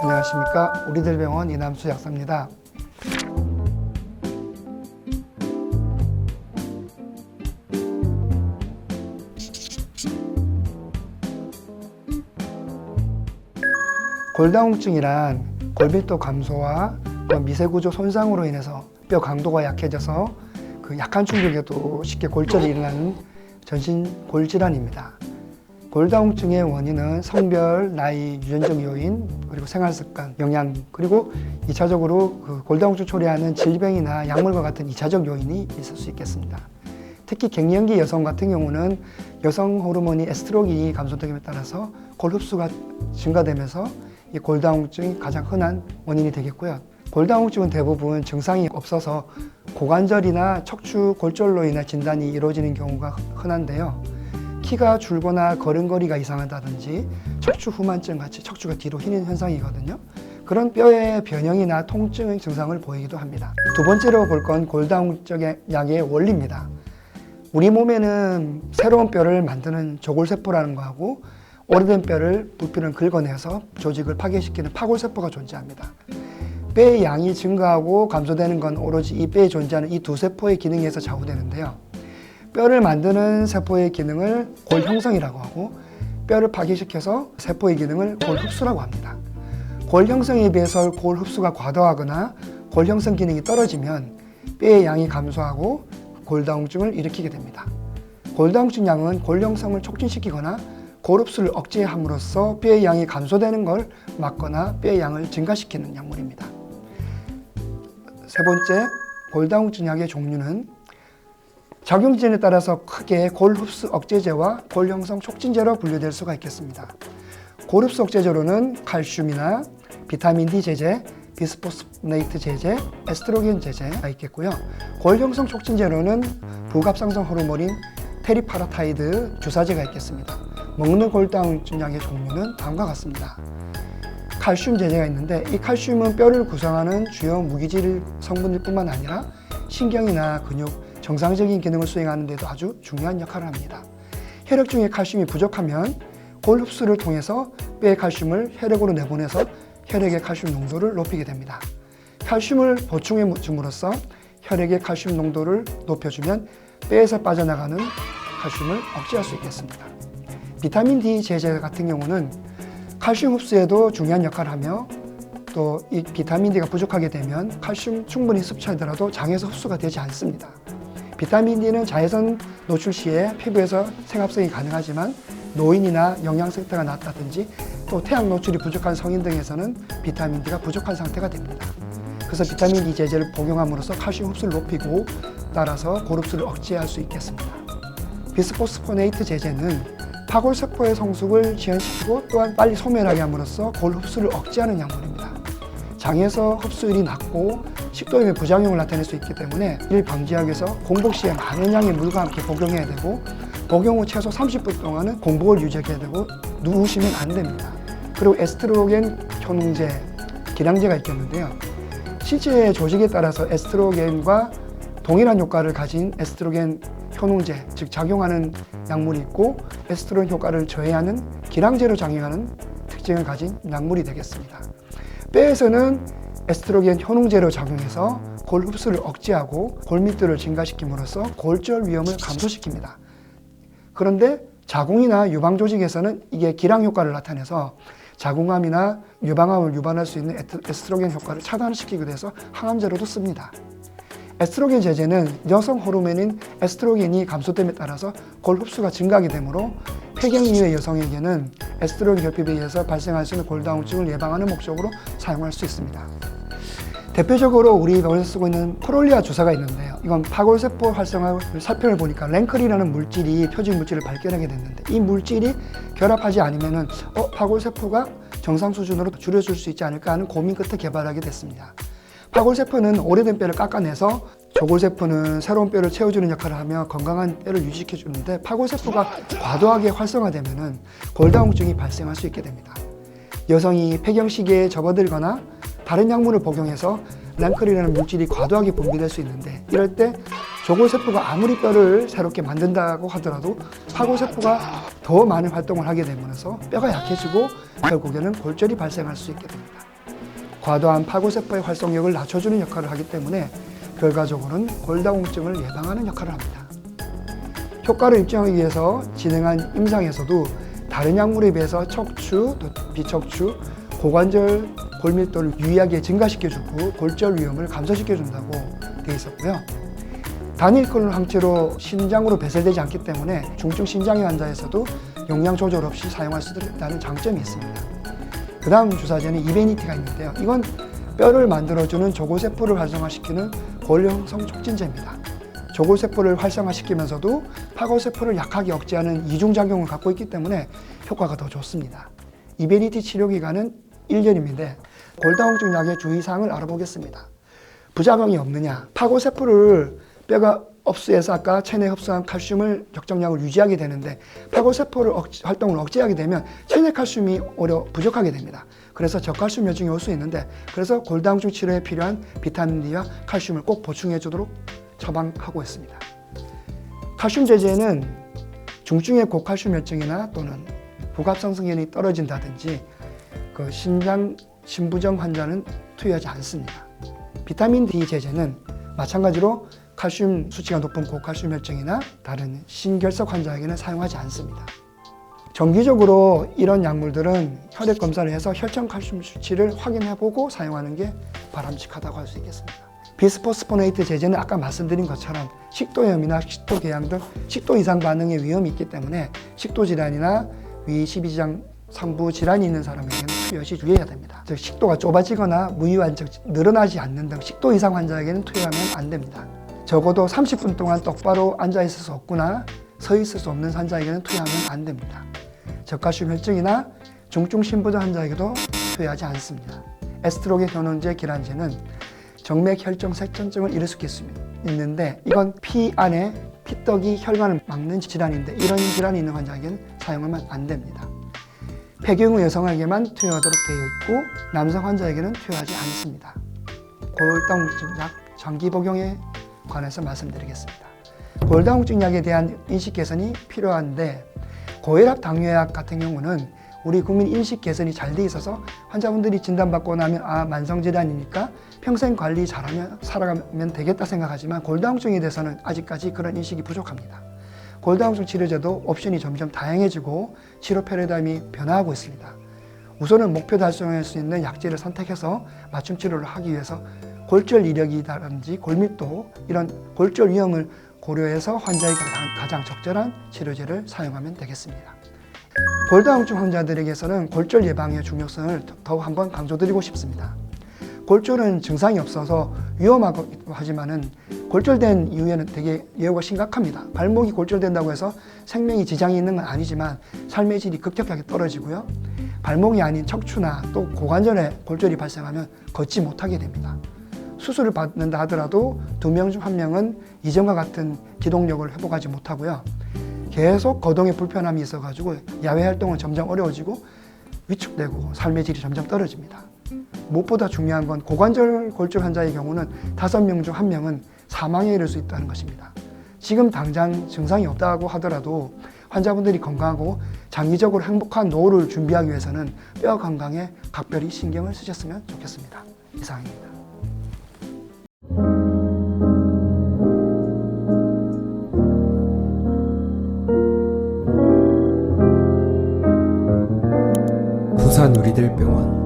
안녕하십니까. 우리들병원 이남수 약사입니다. 골다공증이란 골밀도 감소와 미세구조 손상으로 인해서 뼈 강도가 약해져서 그 약한 충격에도 쉽게 골절이 일어나는 전신 골질환입니다. 골다공증의 원인은 성별, 나이, 유전적 요인, 그리고 생활습관, 영양, 그리고 2차적으로 그 골다공증 초래하는 질병이나 약물과 같은 2차적 요인이 있을 수 있겠습니다. 특히 갱년기 여성 같은 경우는 여성 호르몬이 에스트로겐이 감소됨에 따라서 골 흡수가 증가되면서 이 골다공증이 가장 흔한 원인이 되겠고요. 골다공증은 대부분 증상이 없어서 고관절이나 척추 골절로 인해 진단이 이루어지는 경우가 흔한데요. 키가 줄거나 걸음걸이가 이상하다든지 척추 후만증 같이 척추가 뒤로 휘는 현상이거든요. 그런 뼈의 변형이나 통증의 증상을 보이기도 합니다. 두 번째로 볼 건 골다공증 약의 원리입니다. 우리 몸에는 새로운 뼈를 만드는 조골세포라는 거하고 오래된 뼈를 부피를 긁어내서 조직을 파괴시키는 파골세포가 존재합니다. 뼈의 양이 증가하고 감소되는 건 오로지 이 뼈에 존재하는 이 두 세포의 기능에서 좌우되는데요. 뼈를 만드는 세포의 기능을 골 형성이라고 하고 뼈를 파괴시켜서 세포의 기능을 골 흡수라고 합니다. 골 형성에 비해서 골 흡수가 과도하거나 골 형성 기능이 떨어지면 뼈의 양이 감소하고 골다공증을 일으키게 됩니다. 골다공증 약은 골 형성을 촉진시키거나 골 흡수를 억제함으로써 뼈의 양이 감소되는 걸 막거나 뼈의 양을 증가시키는 약물입니다. 세 번째, 골다공증 약의 종류는 작용진에 따라서 크게 골 흡수 억제제와 골 형성 촉진제로 분류될 수가 있겠습니다. 골 흡수 억제제로는 칼슘이나 비타민 D 제제, 비스포스포네이트 제제, 에스트로겐 제제가 있겠고요. 골 형성 촉진제로는 부갑상선 호르몬인 테리파라타이드 주사제가 있겠습니다. 먹는 골다공증 약의 종류는 다음과 같습니다. 칼슘 제제가 있는데 이 칼슘은 뼈를 구성하는 주요 무기질 성분일 뿐만 아니라 신경이나 근육, 정상적인 기능을 수행하는 데도 아주 중요한 역할을 합니다. 혈액 중에 칼슘이 부족하면 골 흡수를 통해서 뼈의 칼슘을 혈액으로 내보내서 혈액의 칼슘 농도를 높이게 됩니다. 칼슘을 보충해 줌으로써 혈액의 칼슘 농도를 높여주면 뼈에서 빠져나가는 칼슘을 억제할 수 있겠습니다. 비타민 D 제제 같은 경우는 칼슘 흡수에도 중요한 역할을 하며 또 이 비타민 D가 부족하게 되면 칼슘 충분히 섭취하더라도 장에서 흡수가 되지 않습니다. 비타민 D는 자외선 노출 시에 피부에서 생합성이 가능하지만 노인이나 영양 상태가 낮다든지 또 태양 노출이 부족한 성인 등에서는 비타민 D가 부족한 상태가 됩니다. 그래서 비타민 D 제제를 복용함으로써 칼슘 흡수를 높이고 따라서 골 흡수를 억제할 수 있겠습니다. 비스포스포네이트 제제는 파골세포의 성숙을 지연시키고 또한 빨리 소멸하게 함으로써 골 흡수를 억제하는 약물입니다. 장에서 흡수율이 낮고 식도염의 부작용을 나타낼 수 있기 때문에 이를 방지하기 위해서 공복 시에 많은 양의 물과 함께 복용해야 되고 복용 후 최소 30분 동안은 공복을 유지해야 되고 누우시면 안 됩니다. 그리고 에스트로겐 효능제, 기량제가 있겠는데요. 실제 조직에 따라서 에스트로겐과 동일한 효과를 가진 에스트로겐 효능제, 즉 작용하는 약물이 있고 에스트로겐 효과를 저해하는 기량제로 작용하는 특징을 가진 약물이 되겠습니다. 뼈에서는 에스트로겐 효능제로 작용해서 골 흡수를 억제하고 골밀도를 증가시킴으로써 골절 위험을 감소시킵니다. 그런데 자궁이나 유방 조직에서는 이게 기량 효과를 나타내서 자궁암이나 유방암을 유발할 수 있는 에스트로겐 효과를 차단시키기도 해서 항암제로도 씁니다. 에스트로겐 제제는 여성 호르몬인 에스트로겐이 감소됨에 따라서 골 흡수가 증가하게 되므로 폐경 이후의 여성에게는 에스트로겐 결핍에 의해서 발생할 수 있는 골다공증을 예방하는 목적으로 사용할 수 있습니다. 대표적으로 우리 병원에서 쓰고 있는 프롤리아 주사가 있는데요. 이건 파골세포 활성화를 살펴를 보니까 랭클이라는 물질이 표적 물질을 발견하게 됐는데 이 물질이 결합하지 않으면 파골세포가 정상 수준으로 줄여줄 수 있지 않을까 하는 고민 끝에 개발하게 됐습니다. 파골세포는 오래된 뼈를 깎아내서 조골세포는 새로운 뼈를 채워주는 역할을 하며 건강한 뼈를 유지시켜 주는데 파골세포가 과도하게 활성화되면 골다공증이 발생할 수 있게 됩니다. 여성이 폐경 시기에 접어들거나 다른 약물을 복용해서 랭클이라는 물질이 과도하게 분비될 수 있는데 이럴 때 조골세포가 아무리 뼈를 새롭게 만든다고 하더라도 파골세포가 더 많은 활동을 하게 되면서 뼈가 약해지고 결국에는 골절이 발생할 수 있게 됩니다. 과도한 파고세포의 활성력을 낮춰주는 역할을 하기 때문에 결과적으로는 골다공증을 예방하는 역할을 합니다. 효과를 입증하기 위해서 진행한 임상에서도 다른 약물에 비해서 척추, 또 비척추, 고관절 골밀도를 유의하게 증가시켜주고 골절 위험을 감소시켜준다고 되어 있었고요. 단일 클론 항체로 신장으로 배설되지 않기 때문에 중증 신장의 환자에서도 용량 조절 없이 사용할 수 있다는 장점이 있습니다. 그 다음 주사제는 이베니티가 있는데요. 이건 뼈를 만들어주는 조골세포를 활성화시키는 골형성 촉진제입니다. 조골세포를 활성화시키면서도 파골세포를 약하게 억제하는 이중작용을 갖고 있기 때문에 효과가 더 좋습니다. 이베니티 치료기간은 1년입니다. 골다공증 약의 주의사항을 알아보겠습니다. 부작용이 없느냐? 파골세포를 뼈가 흡수해서 아까 체내에 흡수한 칼슘을 적정량을 유지하게 되는데 파골세포를 활동을 억제하게 되면 체내 칼슘이 오히려 부족하게 됩니다. 그래서 저칼슘 혈증이 올 수 있는데 그래서 골다공증 치료에 필요한 비타민 D와 칼슘을 꼭 보충해 주도록 처방하고 있습니다. 칼슘 제제는 중증의 고칼슘 혈증이나 또는 부갑상선균이 떨어진다든지 그 신부정 환자는 투여하지 않습니다. 비타민 D 제제는 마찬가지로 칼슘 수치가 높은 고칼슘 혈증이나 다른 신결석 환자에게는 사용하지 않습니다. 정기적으로 이런 약물들은 혈액 검사를 해서 혈청 칼슘 수치를 확인해보고 사용하는 게 바람직하다고 할 수 있겠습니다. 비스포스포네이트 제제는 아까 말씀드린 것처럼 식도염이나 식도궤양 등 식도 이상 반응의 위험이 있기 때문에 식도 질환이나 위 십이지장 상부 질환이 있는 사람에게는 투여시 주의해야 됩니다. 즉 식도가 좁아지거나 무이완 즉 늘어나지 않는 등 식도 이상 환자에게는 투여하면 안 됩니다. 적어도 30분 동안 똑바로 앉아 있을 수 없거나 서 있을 수 없는 환자에게는 투여하면 안 됩니다. 저칼슘 혈증이나 중증 신부전 환자에게도 투여하지 않습니다. 에스트로겐 효능제 기란제는 정맥 혈종 색전증을 일으킬 수 있는데 이건 피 안에 피떡이 혈관을 막는 질환인데 이런 질환이 있는 환자에게는 사용하면 안 됩니다. 폐경 후 여성에게만 투여하도록 되어 있고 남성 환자에게는 투여하지 않습니다. 골다공증 약 장기 복용에 관해서 말씀드리겠습니다. 골다공증 약에 대한 인식 개선이 필요한데 고혈압 당뇨약 같은 경우는 우리 국민 인식 개선이 잘 돼 있어서 환자분들이 진단받고 나면 만성질환이니까 평생 관리 잘하면 살아가면 되겠다 생각하지만 골다공증에 대해서는 아직까지 그런 인식이 부족합니다. 골다공증 치료제도 옵션이 점점 다양해지고 치료 패러다임이 변화하고 있습니다. 우선은 목표 달성할 수 있는 약제를 선택해서 맞춤 치료를 하기 위해서 골절 이력이라든지 골밀도 이런 골절 위험을 고려해서 환자에게 가장 적절한 치료제를 사용하면 되겠습니다. 골다공증 환자들에게서는 골절 예방의 중요성을 더욱 한번 강조드리고 싶습니다. 골절은 증상이 없어서 위험하고 하지만은 골절된 이후에는 되게 예후가 심각합니다. 발목이 골절된다고 해서 생명에 지장이 있는 건 아니지만 삶의 질이 급격하게 떨어지고요. 발목이 아닌 척추나 또 고관절에 골절이 발생하면 걷지 못하게 됩니다. 수술을 받는다 하더라도 2명 중 1명은 이전과 같은 기동력을 회복하지 못하고요. 계속 거동에 불편함이 있어가지고 야외 활동은 점점 어려워지고 위축되고 삶의 질이 점점 떨어집니다. 무엇보다 중요한 건 고관절 골절 환자의 경우는 5명 중 1명은 사망에 이를 수 있다는 것입니다. 지금 당장 증상이 없다고 하더라도 환자분들이 건강하고 장기적으로 행복한 노후를 준비하기 위해서는 뼈 건강에 각별히 신경을 쓰셨으면 좋겠습니다. 이상입니다. 부산 우리들 병원